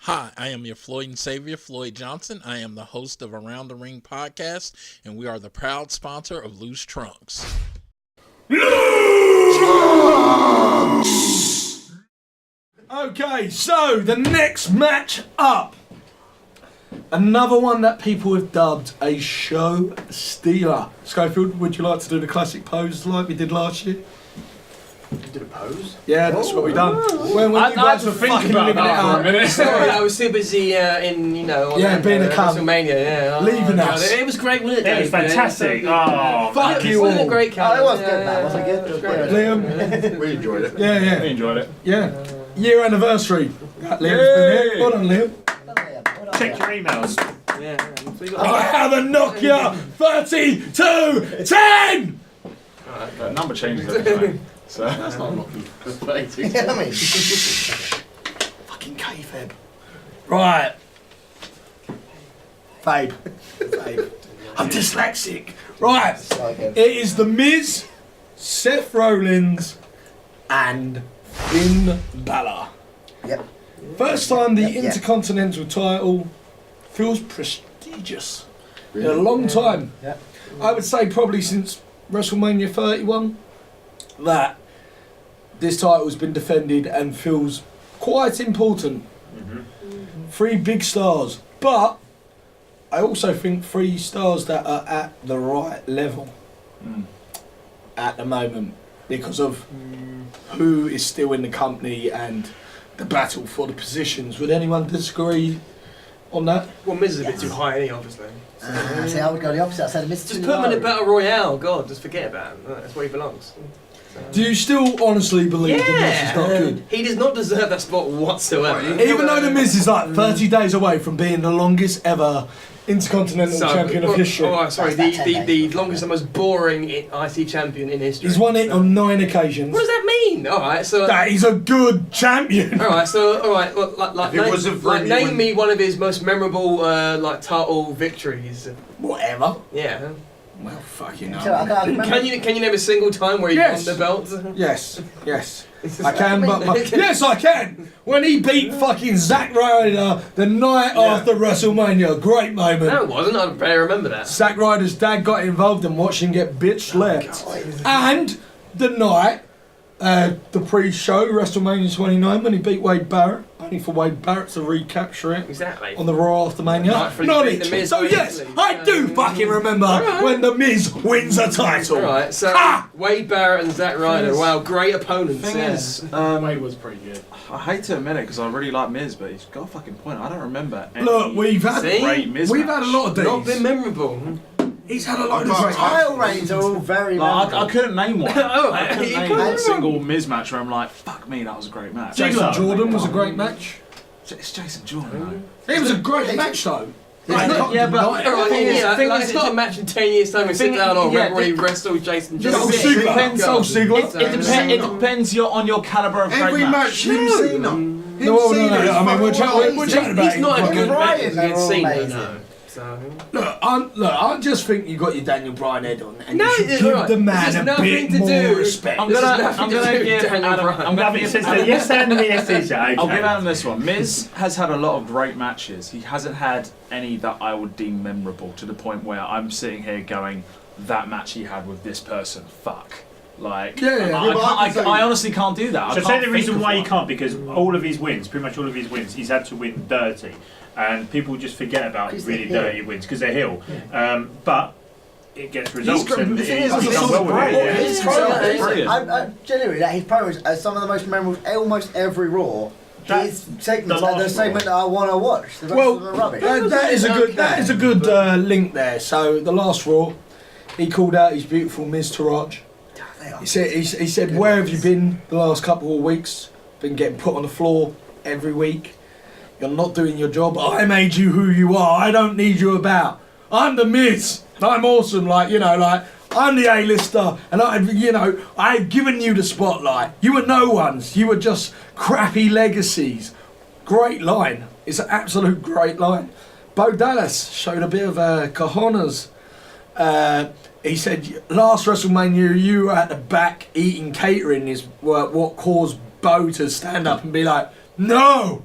Hi, I am your Floyd and Savior, Floyd Johnson. I am the host of Around the Ring podcast, and we are the proud sponsor of Loose Trunks. Okay, so the next match up. Another one that people have dubbed a show stealer. Schofield, would you like to do the classic pose like we did last year? You did a pose? Yeah, that's what we done. When you guys were fucking living it out. Sorry, I was too busy being a cunt. Wrestlemania, yeah. Leaving us. It was great, wasn't it? It was fantastic. Oh, fuck you all. It was a great card. It was good, man. Wasn't it good? Liam. We enjoyed it. Yeah. We enjoyed it. Yeah. Year anniversary. Liam's been here. Hold on, Liam. check your emails. I have a Nokia 3210! The number changes every time. So that's not unlocking. Yeah, I mean. Fucking kayfabe. Right. Babe. I'm dyslexic. Right. It is The Miz, Seth Rollins, and Finn Balor. Yep. First time the Yep. Intercontinental title feels prestigious in a long time. Yep. I would say probably since WrestleMania 31 that this title has been defended and feels quite important. Three big stars, but I also think 3 stars that are at the right level at the moment because of who is still in the company and the battle for the positions. Would anyone disagree on that? Well, Miz is a bit too high, ain't he, obviously. See, I would go the opposite. I said, Just put him in a Battle Royale. God, just forget about him. That's where he belongs. Do you still honestly believe The Miz is not good? He does not deserve that spot whatsoever. Even though The Miz is like 30 days away from being the longest ever Intercontinental Champion of history. Oh, sorry, the longest and most boring IC champion in history. He's won it on 9 occasions. What does that mean? Alright, so... That he's a good champion. Alright, well, name me one of his most memorable title victories. Whatever. Yeah. Well, fucking So I hell. can't remember. Can you name a single time where he won the belt? Yes. I can, yes, I can. When he beat fucking Zack Ryder the night after WrestleMania, great moment. No, it wasn't. I barely remember that. Zack Ryder's dad got involved and watched him get bitch slapped. And the night, the pre-show, WrestleMania 29, when he beat Wade Barrett, only for Wade Barrett to recapture it. Exactly. On the Raw after Mania. Not it. So yes, I do fucking remember when The Miz wins a title. Alright, so Wade Barrett and Zack Ryder, wow, great opponents. Thing is, Wade was pretty good. I hate to admit it because I really like Miz, but he's got a fucking point. I don't remember any Look, we've had great Miz had match. a lot of days. Not been memorable. He's had a lot of great Title reigns are all very I couldn't name one. I couldn't You name couldn't? one single Miz match where I'm like, fuck me, that was a great match. Jason Jordan was a great match. It's Jason Jordan, though. It was a great match though. Yeah, but Alright, it's not a match in 10 years' time and sit down and remember when he wrestled Jason Dolph Jordan. Ziggler. It depends on your caliber of Every great match, him Cena. No, I mean, we're chatting about He's not a good match Bryan, against they're all Cena, amazing. no. So, I just think you got your Daniel Bryan head on, and No, you should it's give alright. the This man has a nothing bit to more do- respect. I'm This has gonna nothing to give do with Daniel Adam. Bryan. I'm gonna It says that yes and the yes teacher. Okay. I'll give Adam this one. Miz has had a lot of great matches. He hasn't had any that I would deem memorable to the point where I'm sitting here going, that match he had with this person, fuck. Like, I honestly can't do that. So say the reason why you can't, because all of his wins, pretty much all of his wins, he's had to win dirty. And people just forget about really dirty wins because they're heel. But it gets results. And he's done well with it. His promos, genuinely, his promos are some of the most memorable. Almost every Raw, his segments are the segment that I want to watch. The rest of them are rubbish. That is a good link there. So the last Raw, he called out his beautiful Miz Taraj. He said, where have you been the last couple of weeks? Been getting put on the floor every week. You're not doing your job. I made you who you are. I don't need you about. I'm the Miz. I'm awesome. I'm the A-lister, and I've given you the spotlight. You were no ones. You were just crappy legacies. Great line. It's an absolute great line. Bo Dallas showed a bit of cojones. He said, last WrestleMania, you were at the back eating catering is what caused Bo to stand up and be like, no!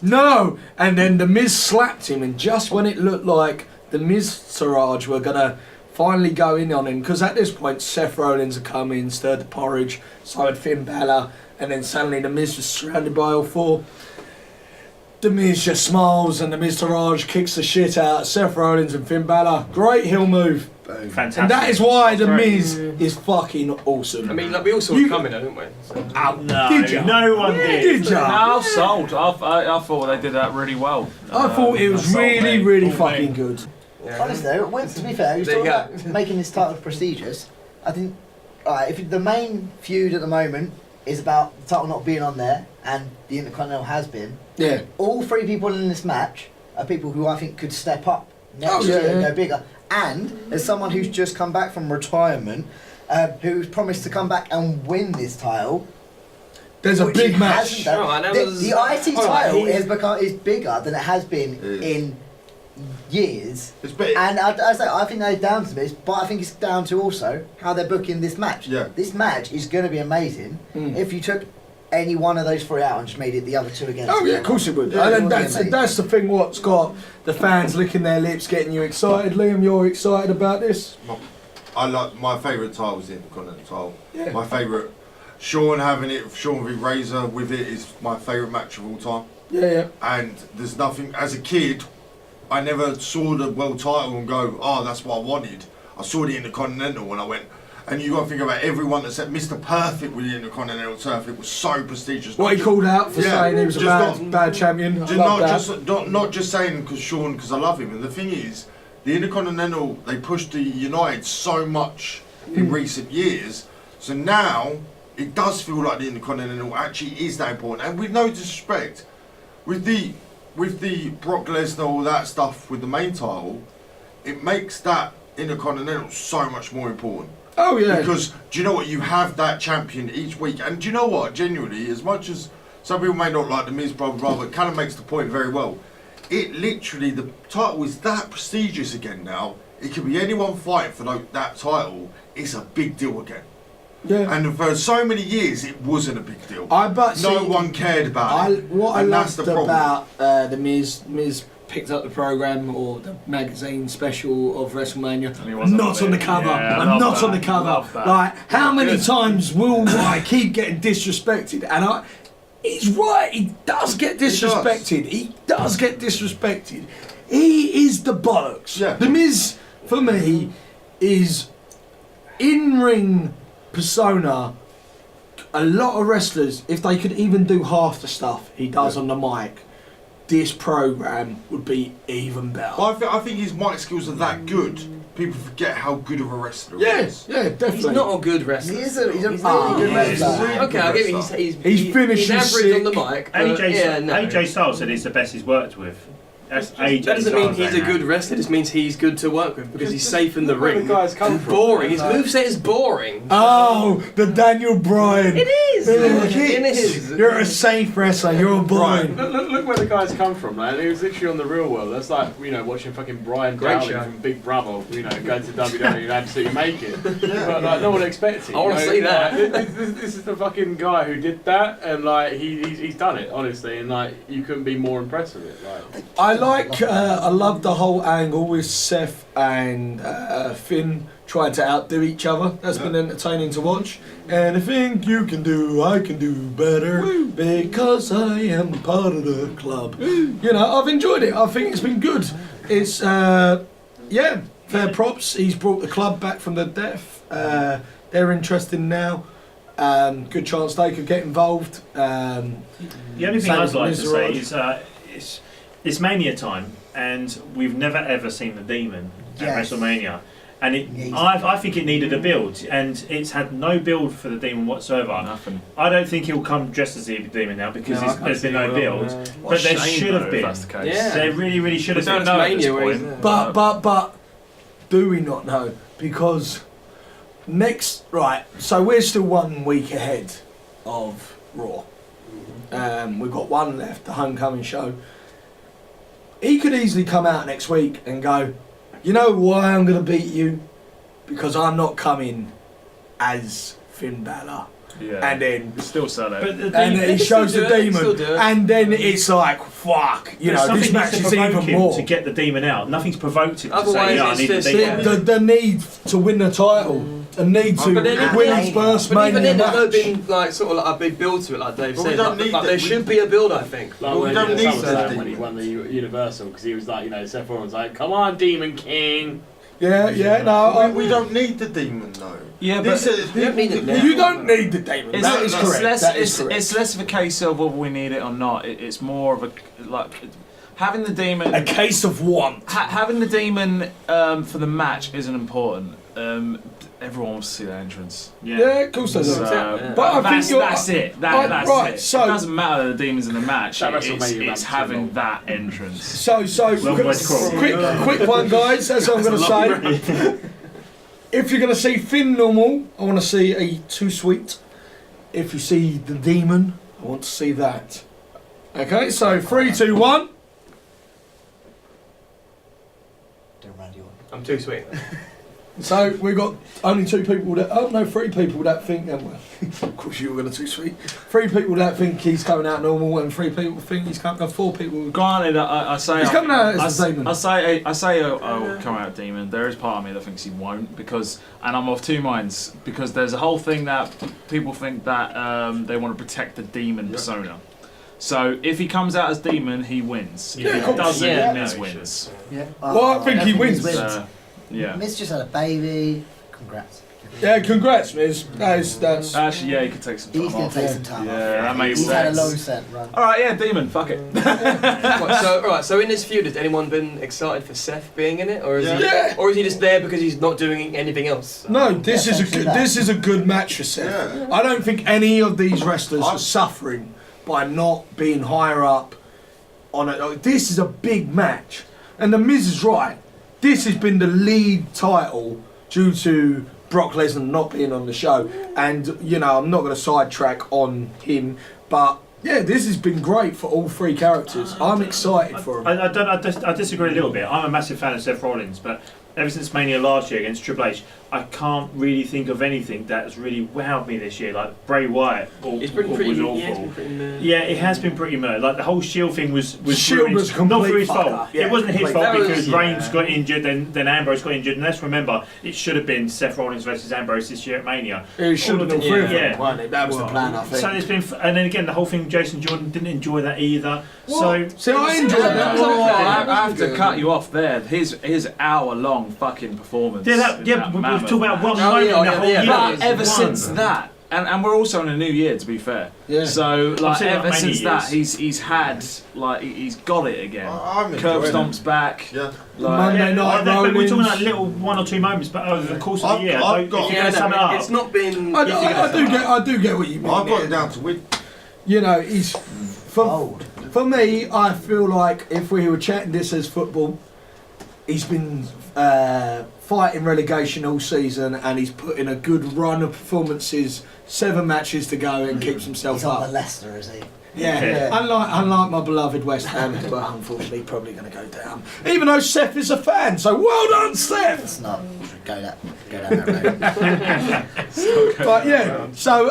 No! And then The Miz slapped him, and just when it looked like The Miz Siraj were going to finally go in on him, because at this point Seth Rollins had come in, stirred the porridge, so had Finn Balor, and then suddenly The Miz was surrounded by all four. The Miz just smiles, and The Miz Siraj kicks the shit out of Seth Rollins and Finn Balor. Great heel move. Fantastic. And that is why The Miz is fucking awesome. I mean, like, we all saw it coming, didn't we? So. No, Did ya? no one did. Did ya? No, sold. I thought they did that really well. I thought it was really fucking good. Yeah. Honestly, though, to be fair, he was There you talking about making this title prestigious. I think, if the main feud at the moment is about the title not being on there, and the Intercontinental has been, Yeah. all three people in this match are people who I think could step up next Oh, year yeah. and go bigger. And as someone who's just come back from retirement, who's promised to come back and win this title, There's a which big he match. hasn't done. Alright, The IC alright, title is bigger than it has been in years. It's big. And I think they're down to this, but I think it's down to also how they're booking this match. Yeah. This match is going to be amazing if you took any one of those three out and just made it the other two against. Oh yeah, of course it would. Yeah, And it would be that's the thing. What's got the fans licking their lips, getting you excited. Liam, you're excited about this? I like my favourite title was the Intercontinental title. Yeah. My favourite, Shawn having it, Shawn v Razor with it is my favourite match of all time. Yeah. And there's nothing. As a kid, I never saw the world title and go, "Oh, that's what I wanted." I saw the Intercontinental and I went. And you got to think about everyone that said Mr. Perfect with the Intercontinental turf. It was so prestigious. What he called out for saying he was a bad champion. I love that. Not just saying because Shawn, because I love him. And the thing is, the Intercontinental, they pushed the United so much in recent years. So now it does feel like the Intercontinental actually is that important. And with no disrespect, with the Brock Lesnar, all that stuff with the main title, it makes that Intercontinental so much more important. Oh yeah. Because do you know what? You have that champion each week, and do you know what? Genuinely, as much as some people may not like the Miz, blah blah blah, but it kind of makes the point very well. It literally, the title is that prestigious again now. It could be anyone fighting for that title. It's a big deal again. Yeah. And for so many years, it wasn't a big deal. No one cared about it. What I and that's loved the problem. about the Miz picked up the program or the magazine special of WrestleMania. Not on the cover. Yeah, I'm not that. on the cover. Love that. Like, how many times will I keep getting disrespected? And he's right. He does get disrespected. He does get disrespected. He is the bollocks. Yeah. The Miz, for me, is in-ring persona. A lot of wrestlers, if they could even do half the stuff he does on the mic, this program would be even better. I think his mic skills are that good. People forget how good of a wrestler he is. Yeah, definitely. He's not a good wrestler. He's a really good he's wrestler. really Okay, I'll give you. His finish he's is average on the sick. mic. But AJ Styles said he's the best he's worked with. That's AJ That doesn't mean Styles he's a saying good that. wrestler. It just means he's good to work with because he's safe in the Where ring. the guys come and from. boring. His moveset is boring. Oh, the Daniel Bryan. It is. It is. You're a safe wrestler. You're a boy. Look where the guys come from, man. It was literally on the real world. That's like, watching fucking Brian Great Dowling show. from Big Brother, going to WWE and absolutely make it. But like, no one expected. I wanna see that. This is the fucking guy who did that, and like he's done it, honestly, and like you couldn't be more impressed with it. Like, I love the whole angle with Seth and Finn trying to outdo each other. That's been entertaining to watch. Anything you can do, I can do better because I am part of the club. You know, I've enjoyed it. I think it's been good. It's fair props. He's brought the club back from the death. They're interested now. Good chance they could get involved. The only thing I'd like to say is it's Mania time, and we've never ever seen the Demon at WrestleMania. And I think it needed a build, and it's had no build for the Demon whatsoever. Nothing. I don't think he'll come dressed as the Demon now because there's been no build. But there should have been. If that's the case. Yeah. There really should have We been. don't know at At this this point. point. But do we not know? Because so we're still 1 week ahead of Raw. We've got one left, the homecoming show. He could easily come out next week and go, you know why I'm going to beat you? Because I'm not coming as Finn Balor. and then still sell it. And then he shows the demon, and then it's like, fuck, this match is even more. To get the demon out, nothing's provoked him to Otherwise, say, I need the demon. The need to win the title. The need to win his first Mania even then, match. there's no been like sort of like a big build to it, like Dave said. There should be a build, I think. Like we don't need that when he won the Universal, because he was like, Seth Rollins like, come on, Demon King. We don't need the demon though. Yeah, but you don't need the demon. That is correct. It's less of a case of whether we need it or not. It's more of a having the demon. A case of want. Having the demon for the match isn't important. Everyone wants to see that entrance. Yeah, of course they do. But I think that's it. That's right, it. so it doesn't matter that the demon's in the match. It's having that entrance. So quick one, guys. That's what I'm going to say. If you're going to see Finn normal, I want to see a Too Sweet. If you see the demon, I want to see that. Okay, so 3, 2, 1. I'm too sweet. So we've got only 2 people that, 3 people that think, of course you were going to Too Sweet. 3 people that think he's coming out normal, and 3 people think he's coming out. 4 people. Granted, I say he's coming out as a demon. I say he'll come out demon. There is part of me that thinks he won't, and I'm of 2 minds, because there's a whole thing that people think that they want to protect the demon persona. So if he comes out as demon, he wins. If he doesn't, Miz wins. Yeah. Well, I think he wins. Yeah. Miz just had a baby. Congrats. Yeah, congrats, Miz. That's actually, yeah, he could take some time off. He's going to take some time off. Yeah, that makes sense. He's had a long set run. Alright, yeah, demon, fuck it. So in this feud, has anyone been excited for Seth being in it, or is he just there because he's not doing anything else? No, this is a good match for Seth. Yeah. I don't think any of these wrestlers are suffering by not being higher up on it. This is a big match, and the Miz is right. This has been the lead title due to Brock Lesnar not being on the show. And, I'm not going to sidetrack on him, but yeah, this has been great for all 3 characters. I'm excited for them. I disagree a little bit. I'm a massive fan of Seth Rollins, but ever since Mania last year against Triple H, I can't really think of anything that has really wowed me this year. Like Bray Wyatt was awful. Yeah, it has been pretty mad. Like the whole Shield thing was Shield was not through his fault. Yeah, it wasn't his fault because Reigns yeah. got injured, then Ambrose got injured. And let's remember, it should have been Seth Rollins versus Ambrose this year at Mania. It should have been three of them, wasn't it? That was the plan, I think. So it's been, and then again, the whole thing. Jason Jordan didn't enjoy that either. What? So I enjoyed that. I have to cut you off there. His hour-long fucking performance. Yeah, we've talked about one moment in the whole year. But ever since that. And we're also in a new year, to be fair. Yeah. So ever since that, he's had he's got it again. Curb Stomp's back. Yeah. Monday Night Rollins. We're talking about little 1 or 2 moments, but over the course of the year, it's not been. I do get what you mean. I've got it down to win. He's for me. I feel like if we were chatting this as football, he's been fighting relegation all season, and he's put in a good run of performances. 7 matches to go, and keeps himself he's up. On the Leicester, is he? Yeah. Unlike my beloved West Ham, but unfortunately probably going to go down. Even though Seth is a fan, so well done, Seth. Let's not go down that road. But yeah, so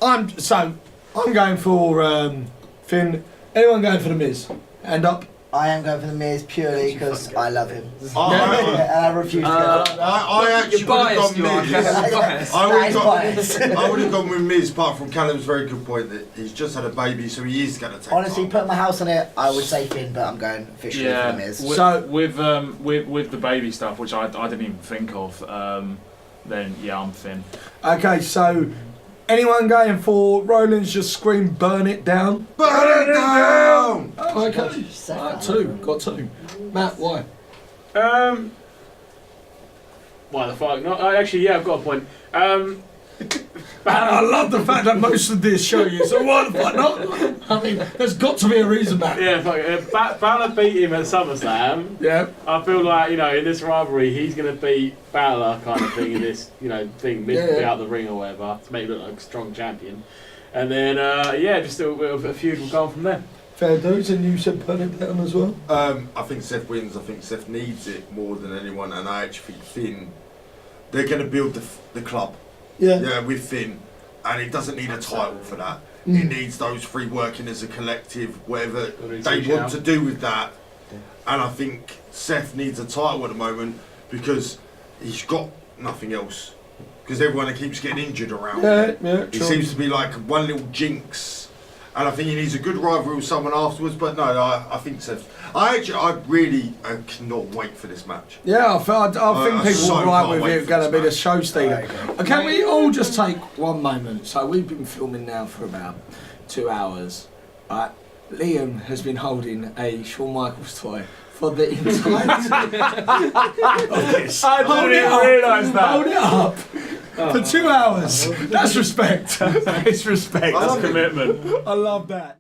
I'm going for Finn. Anyone going for the Miz? Hand up. I am going for the Miz purely because I love him. And I refuse to go. I actually would have gone Miz. I would have gone with Miz, apart from Callum's very good point that he's just had a baby, so he is going to take Honestly, put my house on it, I would say Finn, but I'm going officially for the Miz. So with the baby stuff, which I didn't even think of, then yeah, I'm Finn. Okay, so anyone going for Rollins just scream burn it down? Burn it down! Okay, got 2. Matt, why? Why the fuck not? Actually, yeah, I've got a point. I love the fact that most of this show you, so why the fuck not? I mean, there's got to be a reason, Matt. Yeah, fuck Balor beat him at SummerSlam. Yeah. I feel like, in this rivalry, he's going to beat Balor kind of thing in this, thing, out the ring or whatever, to make him look like a strong champion. And then, just a feud will go on from there. Fair dues, and you said burn it down as well? I think Seth wins. I think Seth needs it more than anyone, and I actually think Finn, they're going to build the club. Yeah, with Finn. and it doesn't need a title for that. It needs those three working as a collective, whatever they want to do with that. And I think Seth needs a title at the moment because he's got nothing else. Because everyone keeps getting injured around him. He seems to be like one little jinx. And I think he needs a good rivalry with someone afterwards. But no, I think Seth. I really cannot wait for this match. Yeah, I think people are right with it going to be the show stealer. Can we all just take one moment? So we've been filming now for about 2 hours. Right? Liam has been holding a Shawn Michaels toy for the entirety of this. I didn't realise that. Hold it up for 2 hours. That's respect. That is respect. That's commitment. I love that.